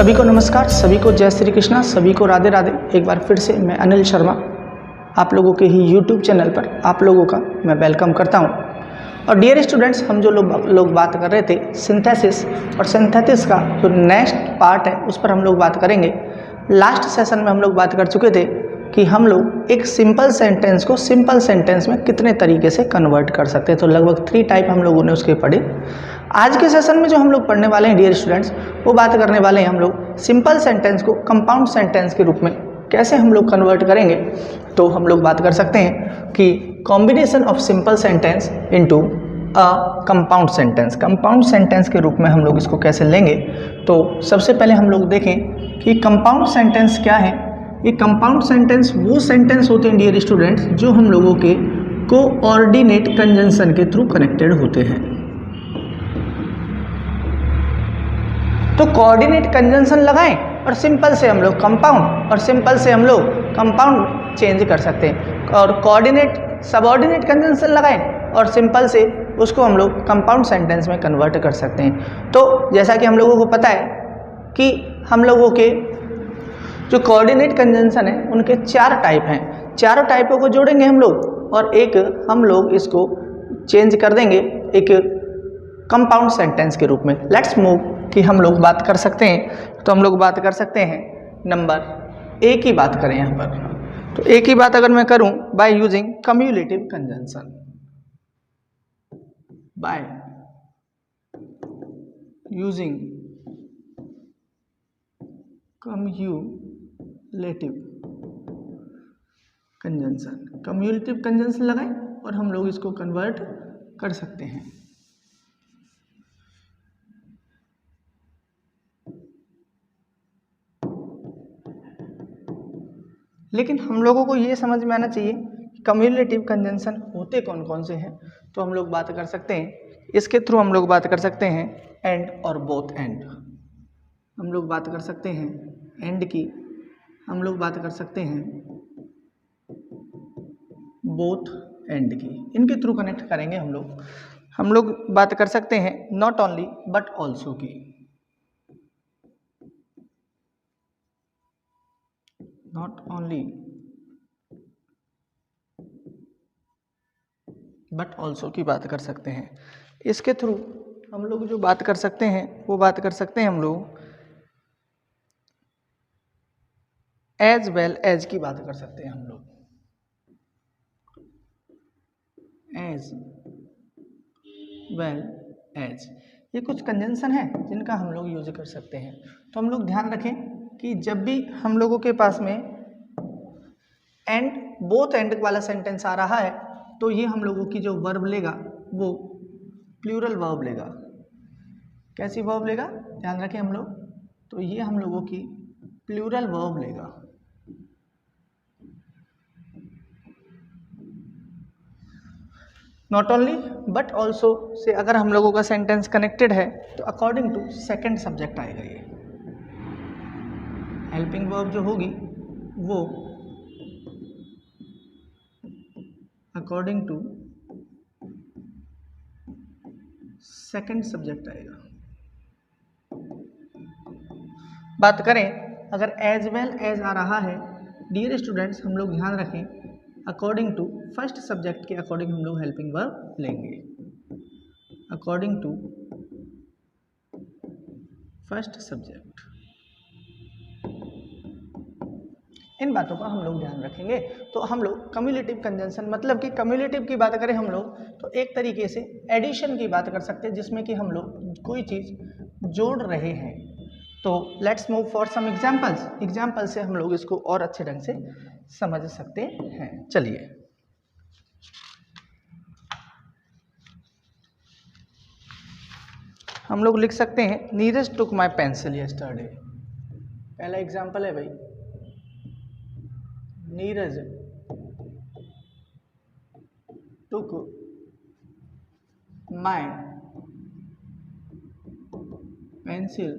सभी को नमस्कार, सभी को जय श्री कृष्णा, सभी को राधे राधे। एक बार फिर से मैं अनिल शर्मा आप लोगों के ही YouTube चैनल पर आप लोगों का मैं वेलकम करता हूं। और डियर स्टूडेंट्स, हम जो लोग बात कर रहे थे सिंथेसिस, और सिंथेसिस का जो नेक्स्ट पार्ट है उस पर हम लोग बात करेंगे। लास्ट सेशन में हम लोग बात कर चुके थे कि हम लोग एक सिंपल सेंटेंस को सिंपल सेंटेंस में कितने तरीके से कन्वर्ट कर सकते हैं। तो लगभग 3 टाइप हम लोगों ने उसके पढ़े। आज के सेशन में जो हम लोग पढ़ने वाले हैं डियर स्टूडेंट्स, वो बात करने वाले हैं हम लोग सिंपल सेंटेंस को कंपाउंड सेंटेंस के रूप में कैसे हम लोग कन्वर्ट करेंगे। तो हम लोग बात कर सकते हैं कि combination of simple sentence into a compound sentence, compound sentence के रूप में हम लोग इसको कैसे लेंगे। तो सबसे पहले हम लोग देखें कि कंपाउंड सेंटेंस क्या है। ये कंपाउंड सेंटेंस वो सेंटेंस होते हैं डियर स्टूडेंट्स जो हम लोगों के कोऑर्डिनेट कंजंक्शन के थ्रू कनेक्टेड होते हैं। तो कोऑर्डिनेट कंजंक्शन लगाएं और सिंपल से हम लोग कंपाउंड, और सिंपल से हम लोग कंपाउंड चेंज कर सकते हैं। और कोऑर्डिनेट सबऑर्डिनेट कंजंक्शन लगाएं और सिंपल से उसको हम लोग कंपाउंड सेंटेंस में कन्वर्ट कर सकते हैं। तो जैसा कि हम लोगों को पता है कि हम लोगों के जो कोऑर्डिनेट कंजंक्शन है उनके 4 टाइप हैं। चारों टाइपों को जोड़ेंगे हम लोग और एक हम लोग इसको चेंज कर देंगे एक कंपाउंड सेंटेंस के रूप में। लेट्स मूव कि हम लोग बात कर सकते हैं। तो हम लोग बात कर सकते हैं नंबर ए की बात करें यहाँ पर। तो ए की बात अगर मैं करूं by using cumulative conjunction, by using cumulative conjunction, cumulative conjunction लगाएं और हम लोग इसको कन्वर्ट कर सकते हैं। लेकिन हम लोगों को ये समझ में आना चाहिए कि कम्युलेटिव कंजंक्शन होते कौन कौन से हैं। तो हम लोग बात कर सकते हैं इसके थ्रू, हम लोग बात कर सकते हैं एंड और बोथ एंड। हम लोग बात कर सकते हैं एंड की, हम लोग बात कर सकते हैं बोथ एंड की, इनके थ्रू कनेक्ट करेंगे हम लोग। हम लोग बात कर सकते हैं नॉट ओनली बट ऑल्सो की, नॉट ओनली बट ऑल्सो की बात कर सकते हैं। इसके थ्रू हम लोग जो बात कर सकते हैं वो बात कर सकते हैं हम लोग एज वेल एज की बात कर सकते हैं। हम लोग एज वेल एज, ये कुछ कंजंक्शन है जिनका हम लोग यूज कर सकते हैं। तो हम लोग ध्यान रखें कि जब भी हम लोगों के पास में एंड बोथ एंड वाला सेंटेंस आ रहा है तो ये हम लोगों की जो वर्ब लेगा वो प्लूरल वर्ब लेगा। कैसी वर्ब लेगा, ध्यान रखें हम लोग। तो ये हम लोगों की प्लूरल वर्ब लेगा। Not only but also say अगर हम लोगों का सेंटेंस कनेक्टेड है तो अकॉर्डिंग टू सेकंड सब्जेक्ट आएगा। ये हेल्पिंग वर्ब जो होगी वो अकॉर्डिंग टू सेकंड सब्जेक्ट आएगा। बात करें अगर एज वेल एज आ रहा है डियर स्टूडेंट्स, हम लोग ध्यान रखें अकॉर्डिंग टू फर्स्ट सब्जेक्ट के अकॉर्डिंग हम लोग हेल्पिंग वर्ब लेंगे। अकॉर्डिंग टू फर्स्ट सब्जेक्ट, इन बातों का हम लोग ध्यान रखेंगे। तो हम लोग कम्युलेटिव कंजंक्शन, मतलब कि कम्युलेटिव की बात करें हम लोग तो एक तरीके से एडिशन की बात कर सकते हैं जिसमें कि हम लोग कोई चीज़ जोड़ रहे हैं। तो let's move for some examples, example से हम लोग इसको और अच्छे ढंग से समझ सकते हैं। चलिए हम लोग लिख सकते हैं Neeraj took my pencil yesterday. पहला एग्जांपल है भाई, Neeraj took my pencil,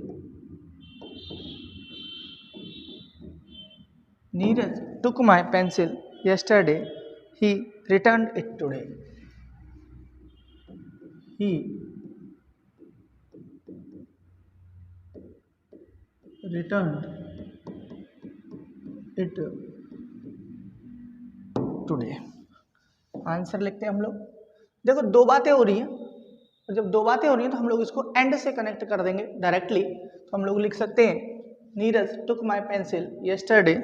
Neeraj took my pencil yesterday, he returned it today. He returned it today। Answer लिखते हैं हम लोग। देखो दो बातें हो रही हैं, और जब दो बातें हो रही हैं तो हम लोग इसको एंड से कनेक्ट कर देंगे डायरेक्टली। तो हम लोग लिख सकते हैं Neeraj took my pencil yesterday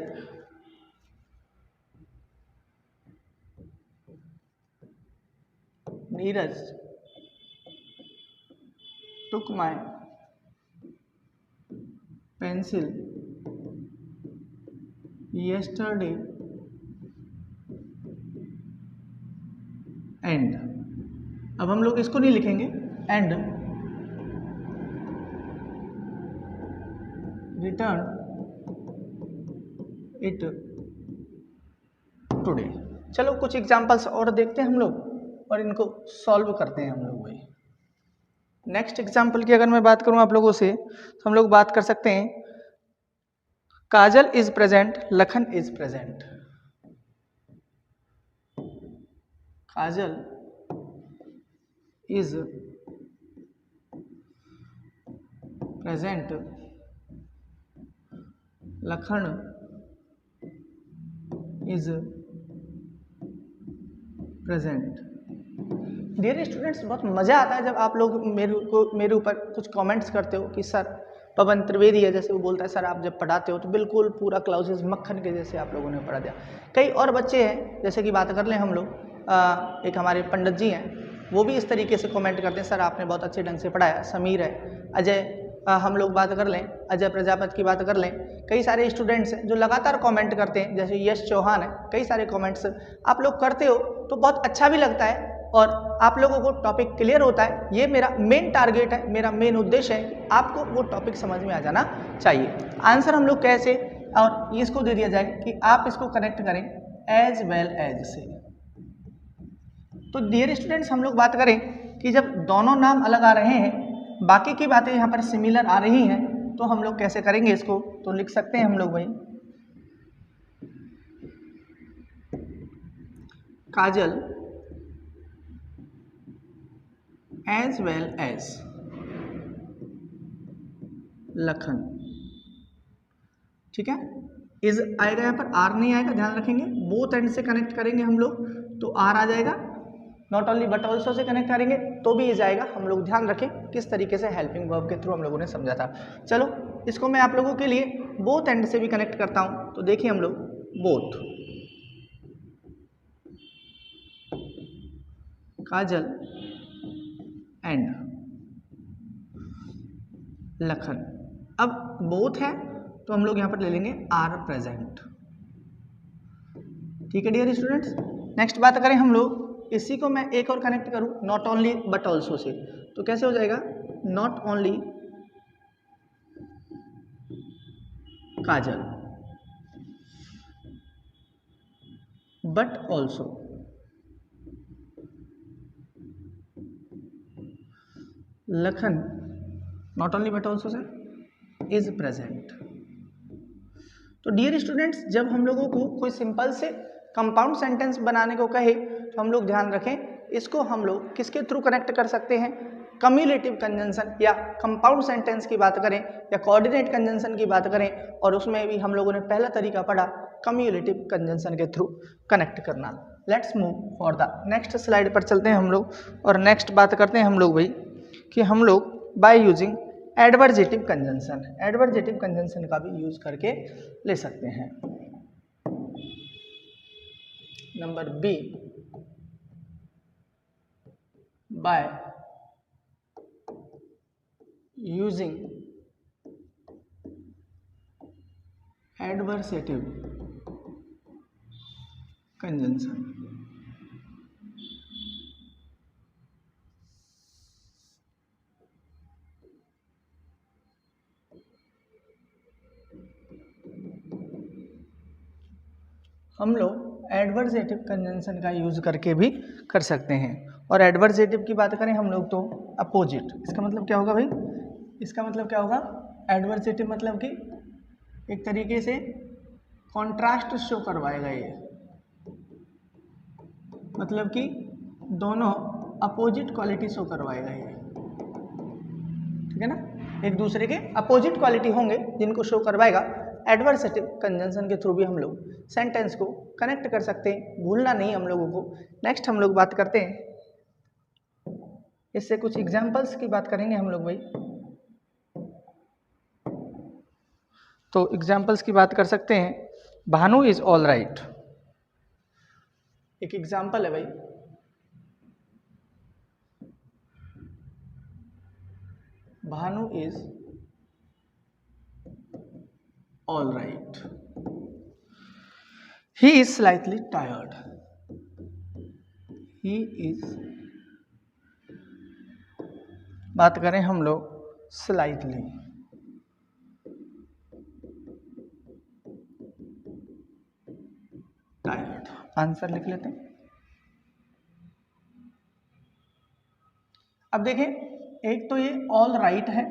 Neeraj took my pencil yesterday and अब हम लोग इसको नहीं लिखेंगे and return it today। चलो कुछ एग्जांपल्स और देखते हैं हम लोग और इनको सॉल्व करते हैं हम लोग भाई। नेक्स्ट एग्जाम्पल की अगर मैं बात करूं आप लोगों से तो हम लोग बात कर सकते हैं Kajal is present Lakhan is present. Kajal is present Lakhan is present. Dear students, बहुत मज़ा आता है जब आप लोग मेरे ऊपर कुछ कमेंट्स करते हो कि सर पवन त्रिवेदी है, जैसे वो बोलता है सर आप जब पढ़ाते हो तो बिल्कुल पूरा क्लाउसेस मक्खन के जैसे आप लोगों ने पढ़ा दिया। कई और बच्चे हैं, जैसे कि बात कर लें हम लोग, एक हमारे पंडित जी हैं, वो भी इस तरीके से कमेंट करते हैं सर आपने बहुत अच्छे ढंग से पढ़ाया। समीर है, अजय, हम लोग बात कर लें अजय प्रजापति की बात कर लें, कई सारे स्टूडेंट्स हैं जो लगातार कमेंट करते हैं, जैसे यश चौहान है, कई सारे कमेंट्स आप लोग करते हो तो बहुत अच्छा भी लगता है और आप लोगों को टॉपिक क्लियर होता है। ये मेरा मेन टारगेट है, मेरा मेन उद्देश्य है कि आपको वो टॉपिक समझ में आ जाना चाहिए। आंसर हम लोग कैसे, और इसको दे दिया जाए कि आप इसको कनेक्ट करें एज वेल एज से। तो डियर स्टूडेंट्स, हम लोग बात करें कि जब दोनों नाम अलग आ रहे हैं, बाकी की बातें यहाँ पर सिमिलर आ रही हैं, तो हम लोग कैसे करेंगे इसको, तो लिख सकते हैं हम लोग भाई काजल एज वेल एज लखन। ठीक है, इज आएगा, यहाँ पर आर नहीं आएगा, ध्यान रखेंगे। बोथ एंड से कनेक्ट करेंगे हम लोग तो आर आ जाएगा। Not only but also say connect करेंगे तो भी इज आएगा। हम लोग ध्यान रखें किस तरीके से हेल्पिंग वर्ब के थ्रू हम लोगों ने समझा था। चलो इसको मैं आप लोगों के लिए बोथ एंड से भी कनेक्ट करता हूं। तो देखिए हम लोग बोथ, काजल एंड लखन। अब बोथ है तो हम लोग यहाँ पर ले लेंगे आर प्रेजेंट। ठीक है डियर स्टूडेंट्स, नेक्स्ट बात करें हम लोग, इसी को मैं एक और कनेक्ट करूं not only but also say, तो कैसे हो जाएगा, not only Kajal but also Lakhan, not only but also say is present. तो डियर स्टूडेंट्स, जब हम लोगों को कोई सिंपल से कंपाउंड सेंटेंस बनाने को कहे तो हम लोग ध्यान रखें इसको हम लोग किसके थ्रू कनेक्ट कर सकते हैं, कम्युलेटिव कंजंक्शन या कंपाउंड सेंटेंस की बात करें या कोऑर्डिनेट कंजंक्शन की बात करें, और उसमें भी हम लोगों ने पहला तरीका पढ़ा कम्युलेटिव कंजंक्शन के थ्रू कनेक्ट करना। Let's move for the next slide पर चलते हैं हम लोग, और नेक्स्ट बात करते हैं हम लोग भाई कि हम लोग by using adversative conjunction, adversative conjunction का भी यूज करके ले सकते हैं। Number B, by using adversative conjunction. हम लोग एडवर्सेटिव कंजंक्शन का यूज करके भी कर सकते हैं। और एडवर्सेटिव की बात करें हम लोग तो अपोजिट, इसका मतलब क्या होगा भाई, इसका मतलब क्या होगा, एडवर्सेटिव मतलब कि एक तरीके से कॉन्ट्रास्ट शो करवाएगा ये, मतलब कि दोनों अपोजिट क्वालिटी शो करवाएगा ये, ठीक है ना। एक दूसरे के अपोजिट क्वालिटी होंगे जिनको शो करवाएगा। एडवर्सेटिव कंजंक्शन के थ्रू भी हम लोग सेंटेंस को कनेक्ट कर सकते हैं, भूलना नहीं हम लोगों को। नेक्स्ट हम लोग बात करते हैं, इससे कुछ एग्जाम्पल्स की बात करेंगे हम लोग भाई। तो एग्जाम्पल्स की बात कर सकते हैं, भानु इज ऑल राइट, एक एग्जाम्पल है भाई। Bhanu is all right, he is slightly tired, he is, बात करें हम लोग स्लाइटली, टायर्ड, आंसर लिख लेते हैं। अब देखें, एक तो ये ऑल राइट है,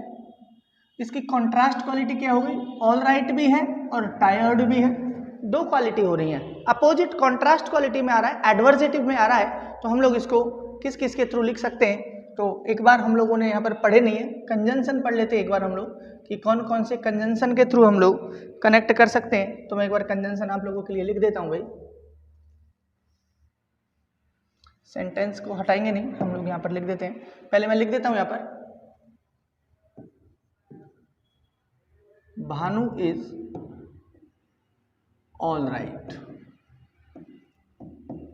इसकी कॉन्ट्रास्ट क्वालिटी क्या हो गई, ऑल राइट भी है और टायर्ड भी है, दो क्वालिटी हो रही है। अपोजिट कॉन्ट्रास्ट क्वालिटी में आ रहा है, एडवर्सेटिव में आ रहा है, तो हम लोग इसको किस किस के थ्रू लिख सकते हैं। तो एक बार हम लोगों ने यहाँ पर पढ़े नहीं है, कंजंक्शन पढ़ लेते हैं एक बार हम लोग कि कौन कौन से कंजंक्शन के थ्रू हम लोग कनेक्ट कर सकते हैं। तो मैं एक बार कंजंक्शन आप लोगों के लिए लिख देता हूँ भाई। सेंटेंस को हटाएंगे नहीं, हम लोग यहाँ पर लिख देते हैं। पहले मैं लिख देता हूँ यहाँ पर, Bhanu is all right,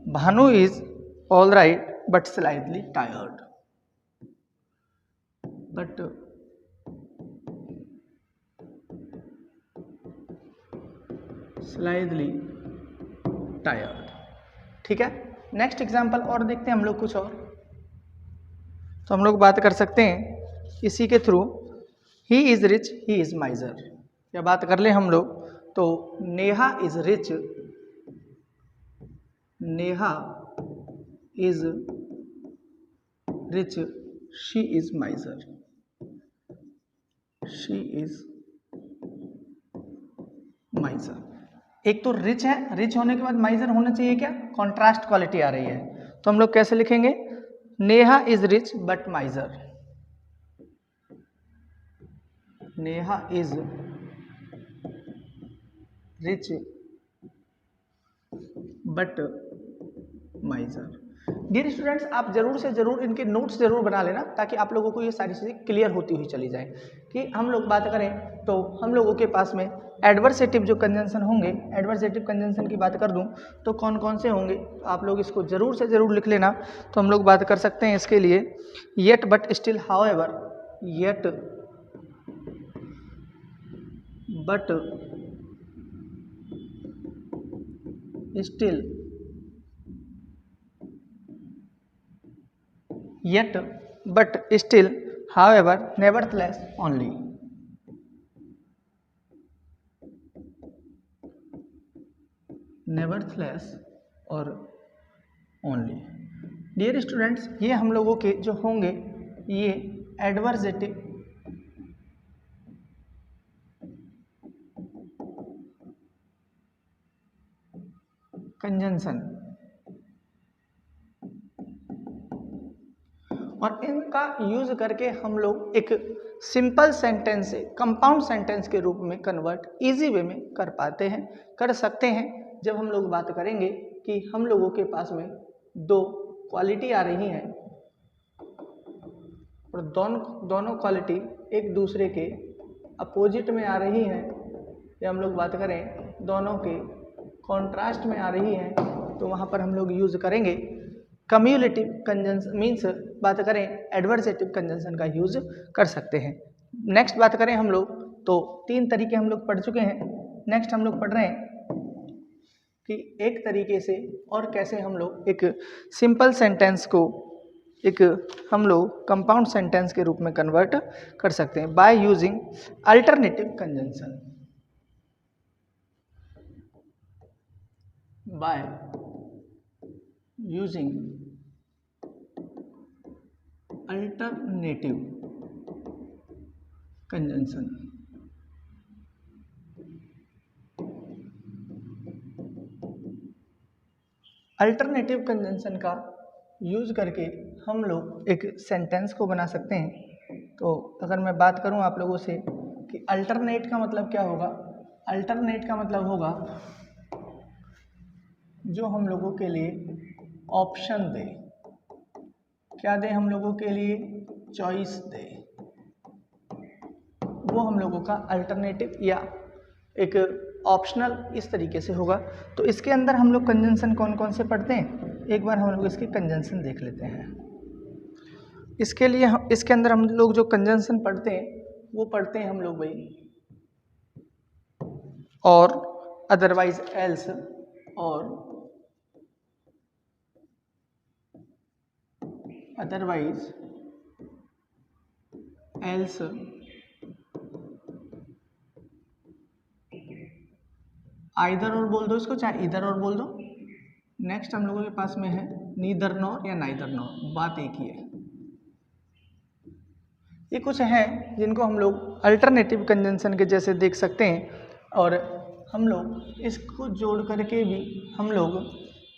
Bhanu is all right but slightly tired, but slightly tired. ठीक है, नेक्स्ट एग्जाम्पल और देखते हैं हम लोग कुछ और। तो हम लोग बात कर सकते हैं इसी के through, he is rich, he is माइजर, या बात कर ले हम लोग तो Neha is rich, Neha is rich, she is माइजर, she is माइजर। एक तो रिच है, रिच होने के बाद माइजर होना चाहिए क्या, कॉन्ट्रास्ट क्वालिटी आ रही है। तो हम लोग कैसे लिखेंगे, Neha is rich but miser, Neha is rich but miser. Dear students, आप जरूर से जरूर इनके नोट्स जरूर बना लेना, ताकि आप लोगों को ये सारी चीज़ें क्लियर होती हुई चली जाए। कि हम लोग बात करें तो हम लोगों के पास में एडवर्सेटिव जो कंजंक्शन होंगे, एडवर्सेटिव कंजंक्शन की बात कर दूं तो कौन कौन से होंगे, आप लोग इसको जरूर से जरूर लिख लेना। तो हम लोग बात कर सकते हैं इसके लिए, yet but still, however, yet but still, yet but still, however, nevertheless, only, nevertheless और only। डियर स्टूडेंट्स, ये हम लोगों के जो होंगे ये एडवर्सेटिव कंजंक्शन, और इनका यूज करके हम लोग एक सिंपल सेंटेंस से कंपाउंड सेंटेंस के रूप में कन्वर्ट इजी वे में कर पाते हैं, कर सकते हैं। जब हम लोग बात करेंगे कि हम लोगों के पास में दो क्वालिटी आ रही हैं और दोनों क्वालिटी एक दूसरे के अपोजिट में आ रही हैं, या हम लोग बात करें दोनों के कॉन्ट्रास्ट में आ रही हैं, तो वहाँ पर हम लोग यूज करेंगे कम्युलेटिव कंजंक्शन, मीन्स बात करें एडवर्सेटिव कंजंक्शन का यूज कर सकते हैं। नेक्स्ट बात करें हम लोग तो तीन तरीके हम लोग पढ़ चुके हैं। नेक्स्ट हम लोग पढ़ रहे हैं कि एक तरीके से और कैसे हम लोग एक सिंपल सेंटेंस को एक हम लोग कंपाउंड सेंटेंस के रूप में कन्वर्ट कर सकते हैं by using alternative conjunction, by using alternative conjunction. Alternative conjunction का यूज करके हम लोग एक सेंटेंस को बना सकते हैं। तो अगर मैं बात करूं आप लोगों से कि अल्टरनेट का मतलब क्या होगा, अल्टरनेट का मतलब होगा जो हम लोगों के लिए ऑप्शन दे, क्या दे हम लोगों के लिए, चॉइस दे, वो हम लोगों का अल्टरनेटिव या एक ऑप्शनल इस तरीके से होगा। तो इसके अंदर हम लोग कंजंक्शन कौन कौन से पढ़ते हैं, एक बार हम लोग इसकी कंजंक्शन देख लेते हैं। इसके लिए इसके अंदर हम लोग जो कंजंक्शन पढ़ते हैं वो पढ़ते हैं हम लोग भाई और, अदरवाइज, एल्स, और, अदरवाइज, एल्स, आइदर और बोल दो इसको, चाहे इधर और बोल दो। नेक्स्ट हम लोगों के पास में है नीदर नॉर या नाइदर नॉर, बात एक ही है। ये कुछ है जिनको हम लोग अल्टरनेटिव कंजंक्शन के जैसे देख सकते हैं, और हम लोग इसको जोड़ करके भी हम लोग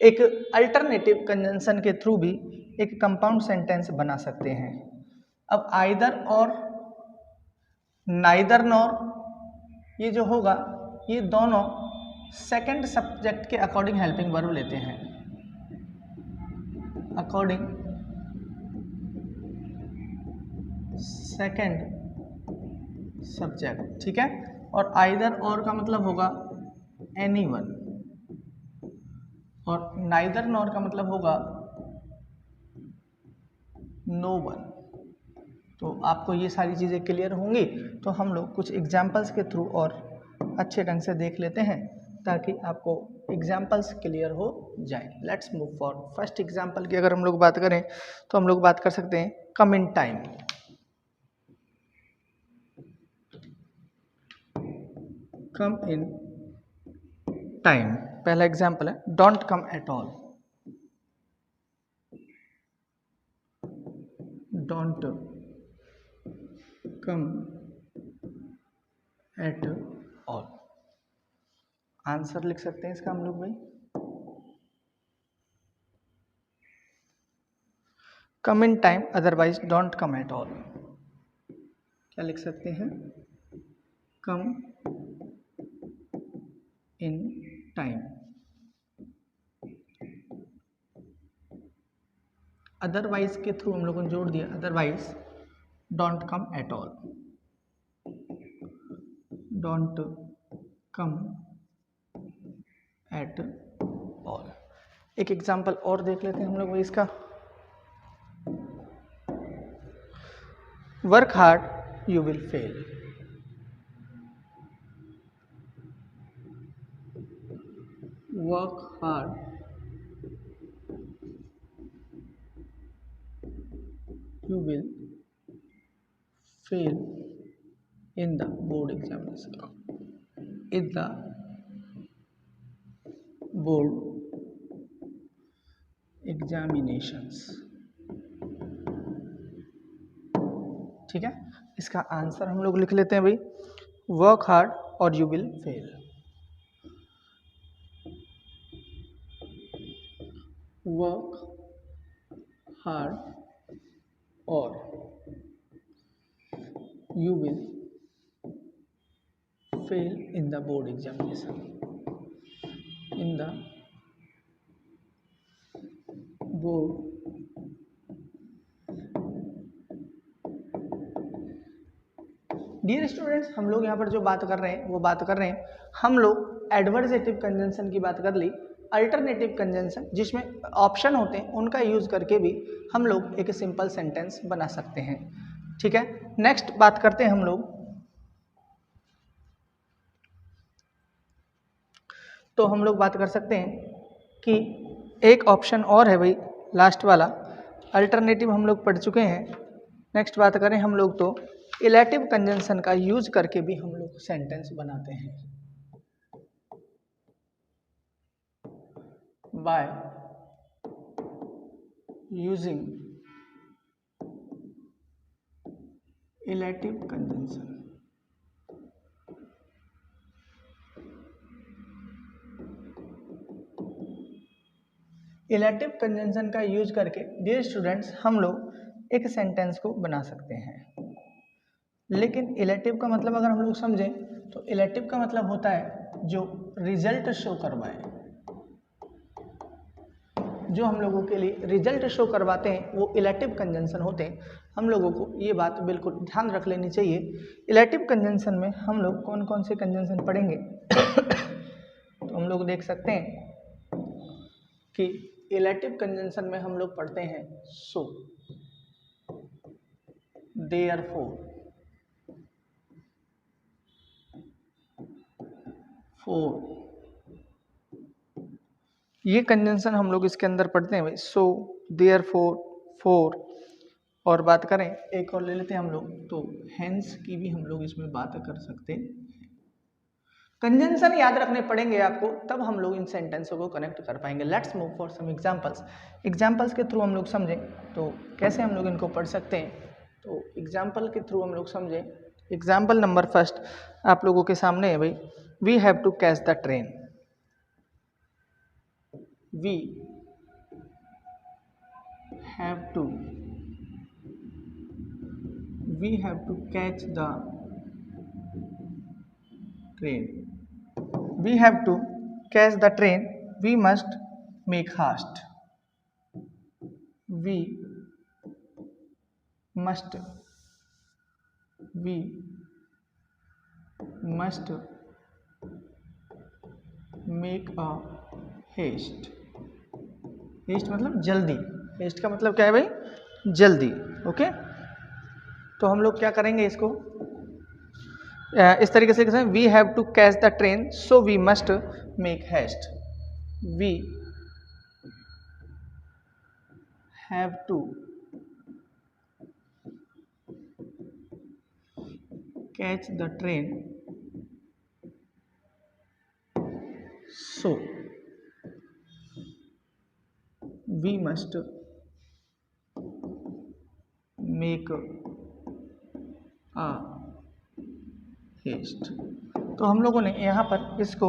एक अल्टरनेटिव कंजंक्शन के थ्रू भी एक कंपाउंड सेंटेंस बना सकते हैं। अब आइदर और, नाइदर नॉर, ये जो होगा ये दोनों सेकंड सब्जेक्ट के अकॉर्डिंग हेल्पिंग वर्ब लेते हैं, अकॉर्डिंग सेकंड सब्जेक्ट, ठीक है। और आइदर और का मतलब होगा एनीवन, और नाइदर नॉर का मतलब होगा नो वन। तो आपको ये सारी चीज़ें क्लियर होंगी, तो हम लोग कुछ एग्जाम्पल्स के थ्रू और अच्छे ढंग से देख लेते हैं ताकि आपको एग्जाम्पल्स क्लियर हो जाए। Let's move for first example की अगर हम लोग बात करें तो हम लोग बात कर सकते हैं come in time. Come in time पहला एग्जाम्पल है, don't come at all, don't come at all. Answer लिख सकते हैं इसका हम लोग भाई, come in time otherwise don't come at all. क्या लिख सकते हैं, कम इन टाइम, अदरवाइज के थ्रू हम लोगों ने जोड़ दिया, otherwise don't come at all, don't come at all. एक एग्जाम्पल और देख लेते हैं हम लोग इसका, work hard you will fail, work hard you will fail in the board examination, in the board examinations, ठीक है। इसका आंसर हम लोग लिख लेते हैं भाई, वर्क हार्ड और you will fail, work hard और you will fail in the board examination, in the board dear students, हम लोग यहाँ पर जो बात कर रहे हैं वो बात कर रहे हैं, हम लोग एडवर्सेटिव कंजंक्शन की बात कर ली, अल्टरनेटिव कंजंक्शन जिसमें ऑप्शन होते हैं उनका यूज करके भी हम लोग एक सिंपल सेंटेंस बना सकते हैं, ठीक है। नेक्स्ट बात करते हैं हम लोग, तो हम लोग बात कर सकते हैं कि एक ऑप्शन और है भाई, लास्ट वाला अल्टरनेटिव हम लोग पढ़ चुके हैं। नेक्स्ट बात करें हम लोग तो इलेटिव कंजंक्शन का यूज करके भी हम लोग सेंटेंस बनाते हैं, by using illative conjunction. Illative conjunction का यूज करके डियर स्टूडेंट्स हम लोग एक सेंटेंस को बना सकते हैं। लेकिन इलेक्टिव का मतलब अगर हम लोग समझें तो इलेक्टिव का मतलब होता है जो रिजल्ट शो करवाए, जो हम लोगों के लिए रिजल्ट शो करवाते हैं वो इलेक्टिव कंजंक्शन होते हैं। हम लोगों को ये बात बिल्कुल ध्यान रख लेनी चाहिए। इलेक्टिव कंजंक्शन में हम लोग कौन कौन से कंजंक्शन पढ़ेंगे तो हम लोग देख सकते हैं कि इलेक्टिव कंजंक्शन में हम लोग पढ़ते हैं सो, देयरफॉर, फोर, ये कंजंक्शन हम लोग इसके अंदर पढ़ते हैं भाई। सो, देयरफॉर, फोर, और बात करें एक और ले लेते हैं हम लोग तो हेंस की भी हम लोग इसमें बात कर सकते हैं। कंजंक्शन याद रखने पड़ेंगे आपको, तब हम लोग इन सेंटेंसों को कनेक्ट कर पाएंगे। Let's move for some examples. Examples के थ्रू हम लोग समझें तो कैसे हम लोग इनको पढ़ सकते हैं। तो एग्जांपल के थ्रू हम लोग समझें। एग्जांपल नंबर फर्स्ट आप लोगों के सामने है भाई। We have to catch the train. We have to catch the train. We have to catch the train. We must make haste. We must make a haste. haste मतलब जल्दी। haste का मतलब क्या है भाई? जल्दी। ओके, तो हम लोग क्या करेंगे इसको इस तरीके से लिखें, we have to catch the train so we must make haste. We have to catch the train so we must make a haste. तो हम लोगों ने यहाँ पर इसको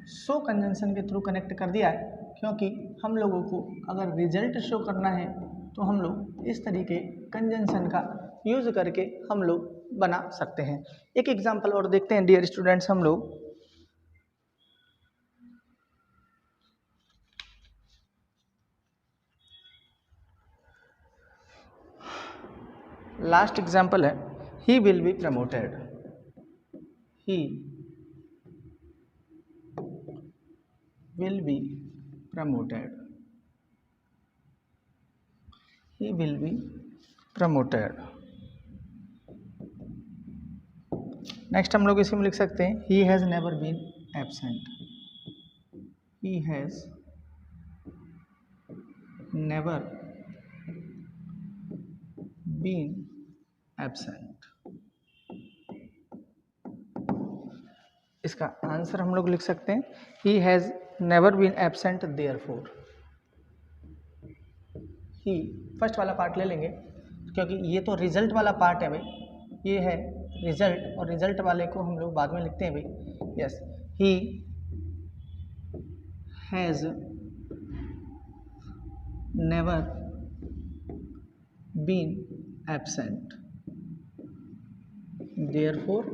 सो कंजंक्शन के थ्रू कनेक्ट कर दिया है, क्योंकि हम लोगों को अगर रिजल्ट शो करना है तो हम लोग इस तरीके कंजंक्शन का यूज करके हम लोग बना सकते हैं। एक एग्जांपल और देखते हैं डियर स्टूडेंट्स हम लोग। लास्ट एग्जांपल है, he will be promoted. He will be promoted. He will be promoted. Next हम लोग इसी में लिख सकते हैं, he has never been absent. He has never been absent. इसका आंसर हम लोग लिख सकते हैं, he has never been absent therefore. He first वाला पार्ट ले लेंगे क्योंकि ये तो रिजल्ट वाला पार्ट है भाई, ये है रिजल्ट, और रिजल्ट वाले को हम लोग बाद में लिखते हैं भाई। Yes, he has never been absent therefore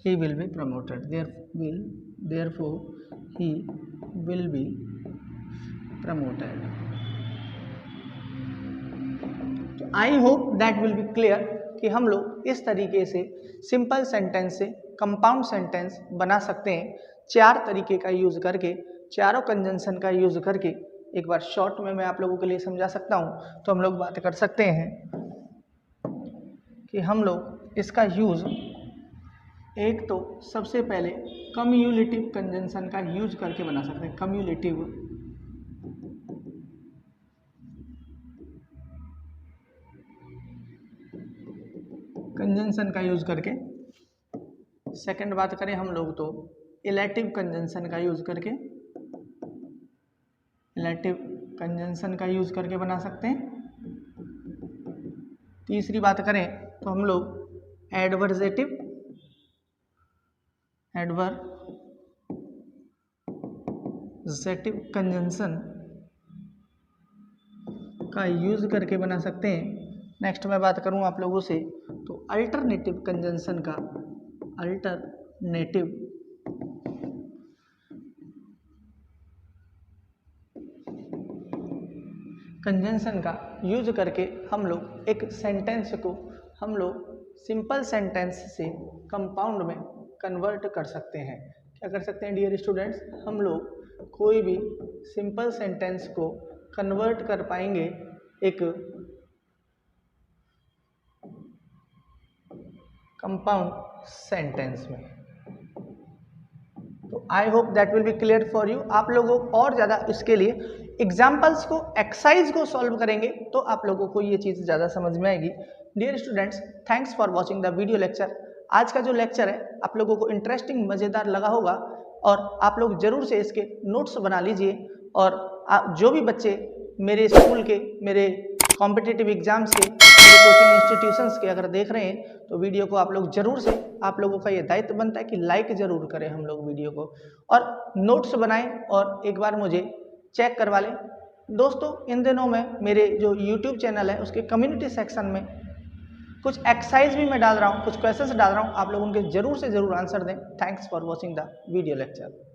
he will be promoted. Therefore he will be promoted. I hope that will be clear कि हम लोग इस तरीके से सिंपल सेंटेंस से कंपाउंड सेंटेंस बना सकते हैं, चार तरीके का यूज करके, चारों कंजंक्शन का यूज करके। एक बार शॉर्ट में मैं आप लोगों के लिए समझा सकता हूं। तो हम लोग बात कर सकते हैं कि हम लोग इसका यूज एक तो सबसे पहले कम्यूलेटिव कंजंक्शन का यूज करके बना सकते हैं। कम्यूलेटिव कंजंक्शन का यूज करके। सेकंड बात करें हम लोग तो इलेक्टिव कंजंक्शन का यूज करके, इलेक्टिव कंजंक्शन का यूज करके बना सकते हैं। तीसरी बात करें तो हम लोग एडवर्जेटिव कंजंक्शन का यूज़ करके बना सकते हैं। नेक्स्ट मैं बात करूं आप लोगों से तो अल्टरनेटिव कंजंक्शन का यूज करके हम लोग एक सेंटेंस को हम लोग सिंपल सेंटेंस से कंपाउंड में कन्वर्ट कर सकते हैं। क्या कर सकते हैं डियर स्टूडेंट्स? हम लोग कोई भी सिंपल सेंटेंस को कन्वर्ट कर पाएंगे एक कंपाउंड सेंटेंस में। तो आई hope that will be clear for you. आप लोगों को और ज़्यादा इसके लिए एग्जाम्पल्स को, एक्सरसाइज को सॉल्व करेंगे तो आप लोगों को ये चीज़ ज़्यादा समझ में आएगी। Dear students, thanks for watching the video lecture. आज का जो लेक्चर है आप लोगों को इंटरेस्टिंग, मज़ेदार लगा होगा और आप लोग ज़रूर से इसके नोट्स बना लीजिए। और जो भी बच्चे मेरे स्कूल के, मेरे कॉम्पिटिटिव एग्जाम्स के, मेरे कोचिंग इंस्टीट्यूशंस के अगर देख रहे हैं तो वीडियो को आप लोग जरूर से, आप लोगों का ये दायित्व बनता है कि लाइक जरूर करें हम लोग वीडियो को, और नोट्स बनाएं और एक बार मुझे चेक करवा लें। दोस्तों, इन दिनों में मेरे जो यूट्यूब चैनल है उसके कम्युनिटी सेक्शन में कुछ एक्सरसाइज भी मैं डाल रहा हूँ, कुछ क्वेश्चंस डाल रहा हूँ, आप लोग उनके जरूर से जरूर आंसर दें। Thanks for watching the video lecture.